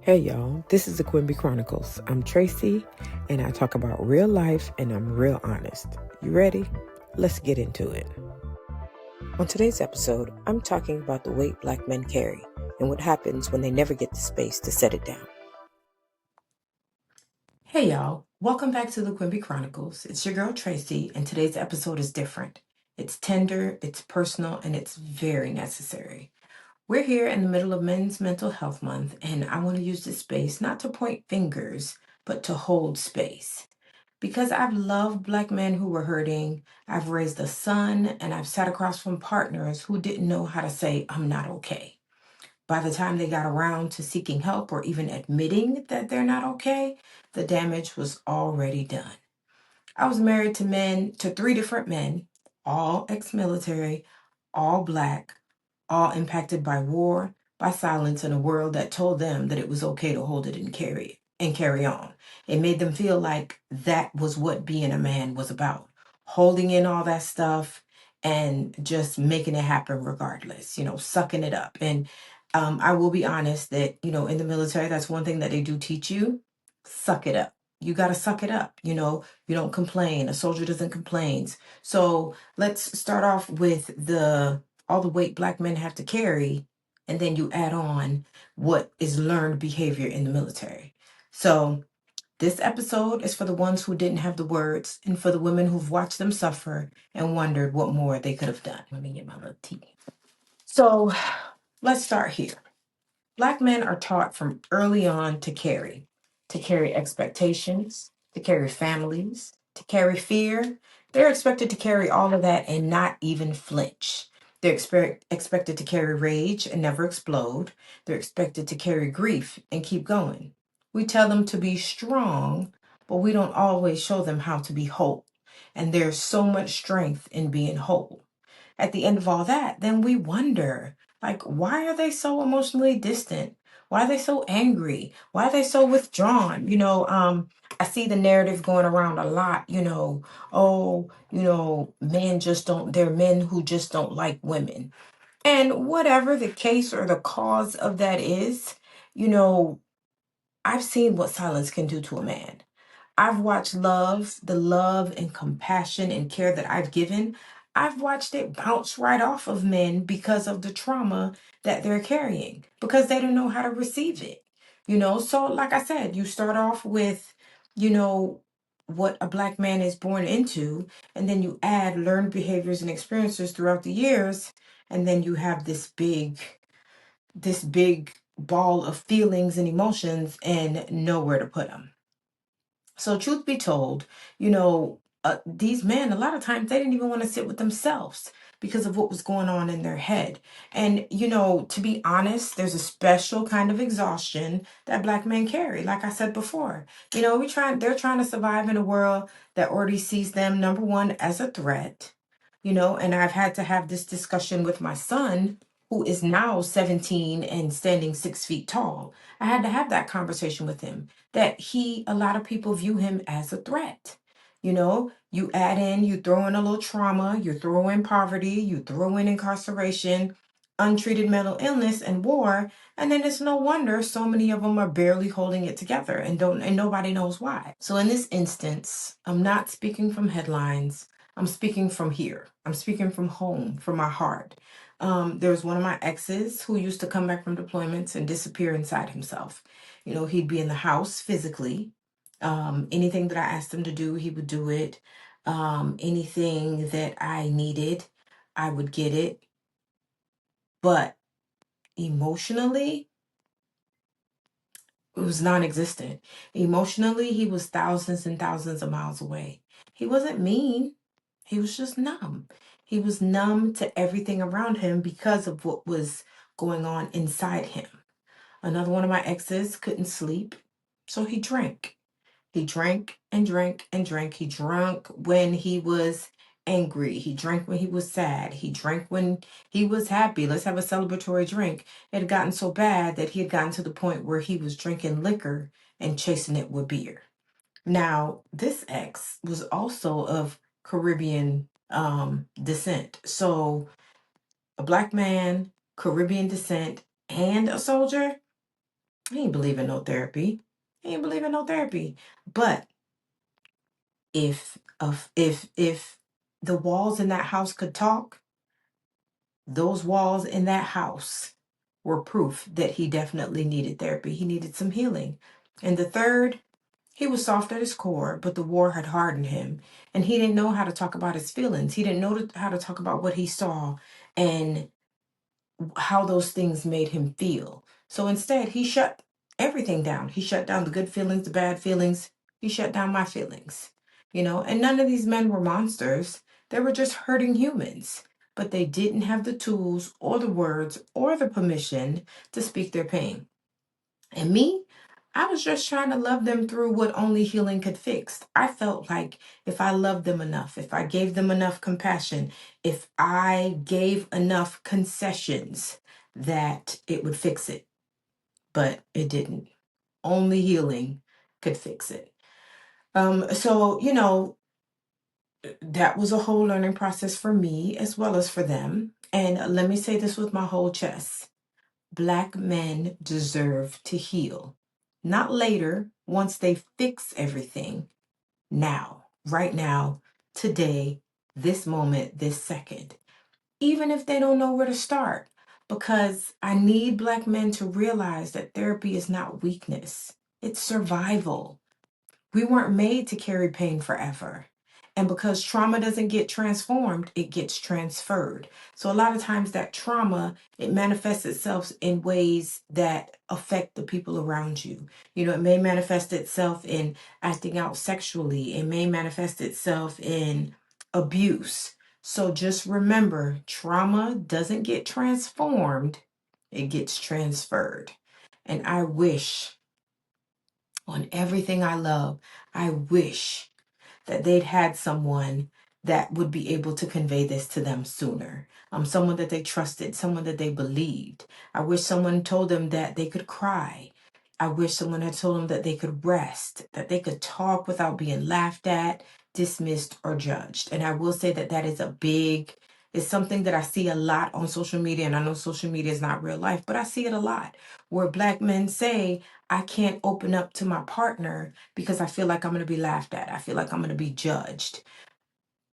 Hey y'all, this is the Quimby Chronicles. I'm Traci and I talk about real life and I'm real honest. You ready? Let's get into it. On today's episode, I'm talking about the weight Black men carry and what happens when they never get the space to set it down. Hey y'all, welcome back to the Quimby Chronicles. It's your girl Traci and today's episode is different. It's tender, it's personal, and it's very necessary. We're here in the middle of Men's Mental Health Month, and I want to use this space not to point fingers, but to hold space. Because I've loved Black men who were hurting, I've raised a son, and I've sat across from partners who didn't know how to say, I'm not okay. By the time they got around to seeking help or even admitting that they're not okay, the damage was already done. I was married to 3 different men, all ex-military, all Black, all impacted by war, by silence in a world that told them that it was okay to hold it and carry on. It made them feel like that was what being a man was about, holding in all that stuff and just making it happen regardless, sucking it up. And I will be honest that, in the military, that's one thing that they do teach you, suck it up. You got to suck it up. You don't complain. A soldier doesn't complain. So let's start off with all the weight Black men have to carry, and then you add on what is learned behavior in the military. So this episode is for the ones who didn't have the words and for the women who've watched them suffer and wondered what more they could have done. Let me get my little tea. So let's start here. Black men are taught from early on to carry expectations, to carry families, to carry fear. They're expected to carry all of that and not even flinch. They're expected to carry rage and never explode. They're expected to carry grief and keep going. We tell them to be strong, but we don't always show them how to be whole. And there's so much strength in being whole. At the end of all that, then we wonder, like, why are they so emotionally distant? Why are they so angry? Why are they so withdrawn? I see the narrative going around a lot, men just don't, they're men who just don't like women. And whatever the case or the cause of that is, you know, I've seen what silence can do to a man. I've watched the love and compassion and care that I've given. I've watched it bounce right off of men because of the trauma that they're carrying, because they don't know how to receive it. So like I said, you start off with, you know, what a Black man is born into, and then you add learned behaviors and experiences throughout the years, and then you have this big ball of feelings and emotions and nowhere to put them. So, truth be told, these men, a lot of times, they didn't even want to sit with themselves because of what was going on in their head. And, to be honest, there's a special kind of exhaustion that Black men carry. Like I said before, they're trying to survive in a world that already sees them, number one, as a threat, and I've had to have this discussion with my son, who is now 17 and standing 6 feet tall. I had to have that conversation with him that a lot of people view him as a threat. You throw in a little trauma, you throw in poverty, you throw in incarceration, untreated mental illness, and war, and then it's no wonder so many of them are barely holding it together and nobody knows why. So in this instance, I'm not speaking from headlines. I'm speaking from here. I'm speaking from home, from my heart. There's one of my exes who used to come back from deployments and disappear inside himself. He'd be in the house physically. Anything that I asked him to do, he would do it. Anything that I needed, I would get it. But emotionally, it was non-existent. Emotionally, he was thousands and thousands of miles away. He wasn't mean. He was just numb. He was numb to everything around him because of what was going on inside him. Another one of my exes couldn't sleep, so he drank. He drank and drank and drank. He drank when he was angry. He drank when he was sad. He drank when he was happy. Let's have a celebratory drink. It had gotten so bad that he had gotten to the point where he was drinking liquor and chasing it with beer. Now, this ex was also of Caribbean descent. So, a Black man, Caribbean descent, and a soldier. He ain't believe in no therapy. He ain't believe in no therapy. But if the walls in that house could talk, those walls in that house were proof that he definitely needed therapy. He needed some healing. And the third, he was soft at his core, but the war had hardened him. And he didn't know how to talk about his feelings. He didn't know how to talk about what he saw and how those things made him feel. So instead, he shut everything down. He shut down the good feelings, the bad feelings. He shut down my feelings, and none of these men were monsters. They were just hurting humans, but they didn't have the tools or the words or the permission to speak their pain. And me, I was just trying to love them through what only healing could fix. I felt like if I loved them enough, if I gave them enough compassion, if I gave enough concessions, that it would fix it. But it didn't. Only healing could fix it. So, that was a whole learning process for me as well as for them. And let me say this with my whole chest. Black men deserve to heal. Not later, once they fix everything. Now, right now, today, this moment, this second. Even if they don't know where to start. Because I need Black men to realize that therapy is not weakness, it's survival. We weren't made to carry pain forever. And because trauma doesn't get transformed, it gets transferred. So a lot of times that trauma, it manifests itself in ways that affect the people around you. It may manifest itself in acting out sexually. It may manifest itself in abuse. So just remember, trauma doesn't get transformed, it gets transferred. And I wish on everything I love, I wish that they'd had someone that would be able to convey this to them sooner. Someone that they trusted, someone that they believed. I wish someone told them that they could cry. I wish someone had told them that they could rest, that they could talk without being laughed at, dismissed, or judged. And I will say that that is it's something that I see a lot on social media. And I know social media is not real life, but I see it a lot where Black men say, I can't open up to my partner because I feel like I'm going to be laughed at. I feel like I'm going to be judged.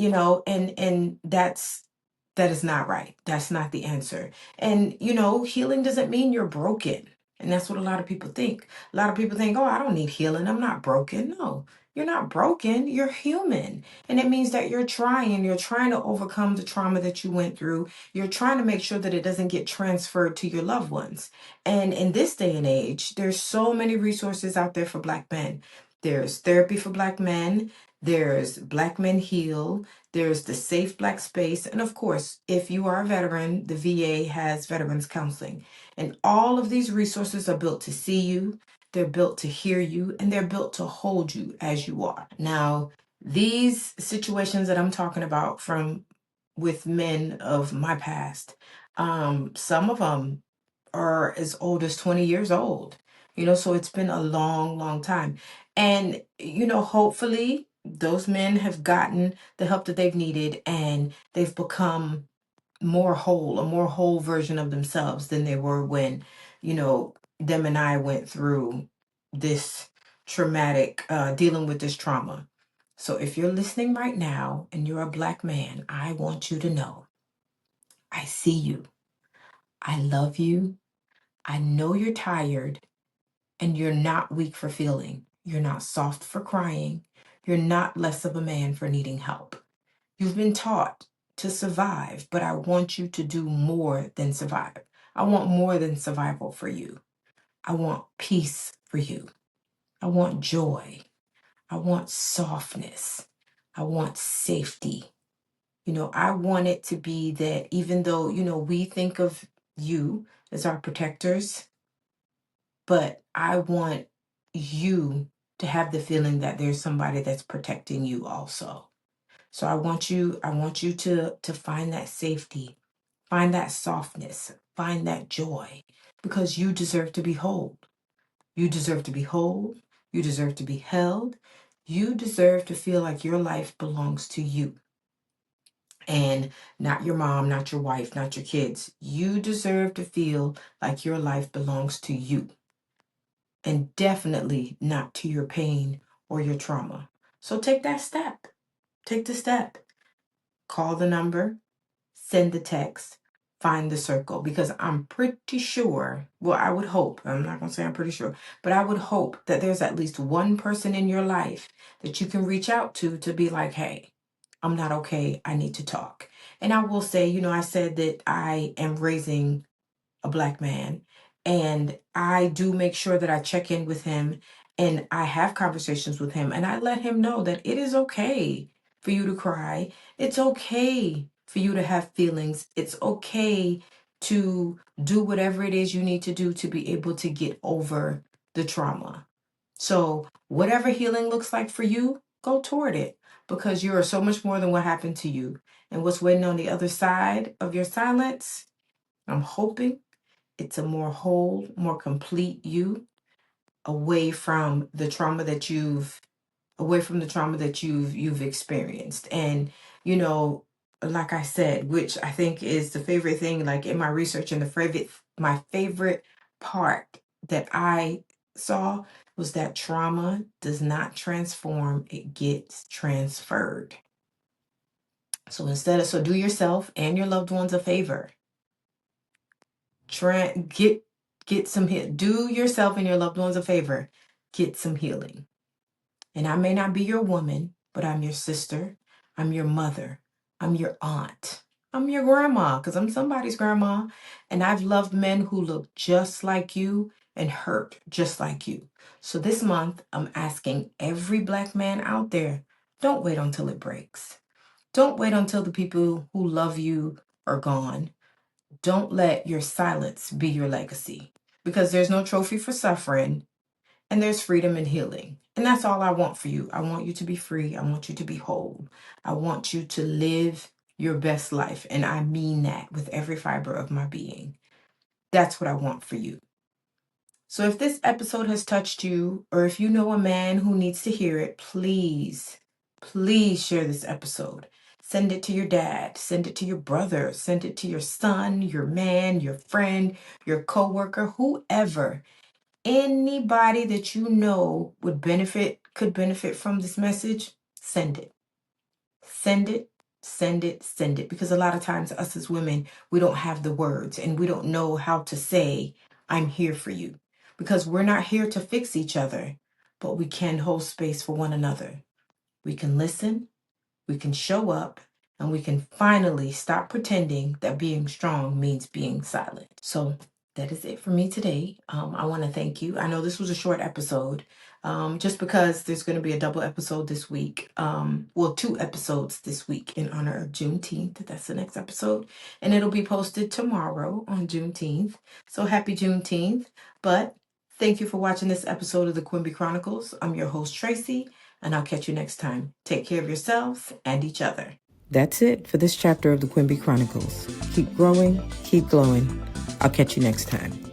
And that is not right. That's not the answer. And healing doesn't mean you're broken. And that's what a lot of people think. A lot of people think, oh, I don't need healing, I'm not broken. No, you're not broken, you're human. And it means that you're trying to overcome the trauma that you went through. You're trying to make sure that it doesn't get transferred to your loved ones. And in this day and age, there's so many resources out there for Black men. There's therapy for Black men. There's Black Men Heal. There's the Safe Black Space. And of course, if you are a veteran, the VA has veterans counseling. And all of these resources are built to see you, they're built to hear you, and they're built to hold you as you are. Now, these situations that I'm talking about with men of my past, some of them are as old as 20 years old. So it's been a long, long time. And, hopefully those men have gotten the help that they've needed and they've become a more whole version of themselves than they were when, them and I went through this traumatic, dealing with this trauma. So if you're listening right now and you're a Black man, I want you to know, I see you. I love you. I know you're tired and you're not weak for feeling. You're not soft for crying. You're not less of a man for needing help. You've been taught to survive, but I want you to do more than survive. I want more than survival for you. I want peace for you. I want joy. I want softness. I want safety. I want it to be that even though, we think of you as our protectors, but I want you to have the feeling that there's somebody that's protecting you also. So I want you to find that safety, find that softness, find that joy, because you deserve to be whole. You deserve to be whole. You deserve to be held. You deserve to feel like your life belongs to you and not your mom, not your wife, not your kids. You deserve to feel like your life belongs to you. and definitely not to your pain or your trauma. So take that step. Take the step. Call the number, send the text, find the circle, because I'm pretty sure, well, I would hope, I'm not going to say I'm pretty sure, but I would hope that there's at least one person in your life that you can reach out to be like, hey, I'm not okay. I need to talk. And I will say, I said that I am raising a Black man, and I do make sure that I check in with him and I have conversations with him, and I let him know that it is okay for you to cry. It's okay for you to have feelings. It's okay to do whatever it is you need to do to be able to get over the trauma. So whatever healing looks like for you, go toward it, because you are so much more than what happened to you. And what's waiting on the other side of your silence, I'm hoping it's a more whole, more complete you, away from the trauma that you've experienced. And like I said, which I think is the favorite thing, like in my research, and my favorite part that I saw was that trauma does not transform, it gets transferred. So do yourself and your loved ones a favor. Get some heal. Do yourself and your loved ones a favor. Get some healing. And I may not be your woman, but I'm your sister. I'm your mother. I'm your aunt. I'm your grandma, because I'm somebody's grandma. And I've loved men who look just like you and hurt just like you. So this month, I'm asking every Black man out there, don't wait until it breaks. Don't wait until the people who love you are gone. Don't let your silence be your legacy, because there's no trophy for suffering, and there's freedom and healing. And that's all I want for you. I want you to be free. I want you to be whole. I want you to live your best life. And I mean that with every fiber of my being. That's what I want for you. So if this episode has touched you, or if you know a man who needs to hear it, please share this episode. Send it to your dad, send it to your brother, send it to your son, your man, your friend, your coworker, whoever. Anybody that you know could benefit from this message, send it. Send it, send it, send it. Because a lot of times us as women, we don't have the words, and we don't know how to say, I'm here for you. Because we're not here to fix each other, but we can hold space for one another. We can listen, we can show up, and we can finally stop pretending that being strong means being silent. So that is it for me today. I want to thank you. I know this was a short episode, just because there's going to be a double episode this week. 2 episodes this week in honor of Juneteenth. That's the next episode. And it'll be posted tomorrow on Juneteenth. So happy Juneteenth. But thank you for watching this episode of the Quimby Chronicles. I'm your host, Traci, and I'll catch you next time. Take care of yourselves and each other. That's it for this chapter of the Quimby Chronicles. Keep growing, keep glowing. I'll catch you next time.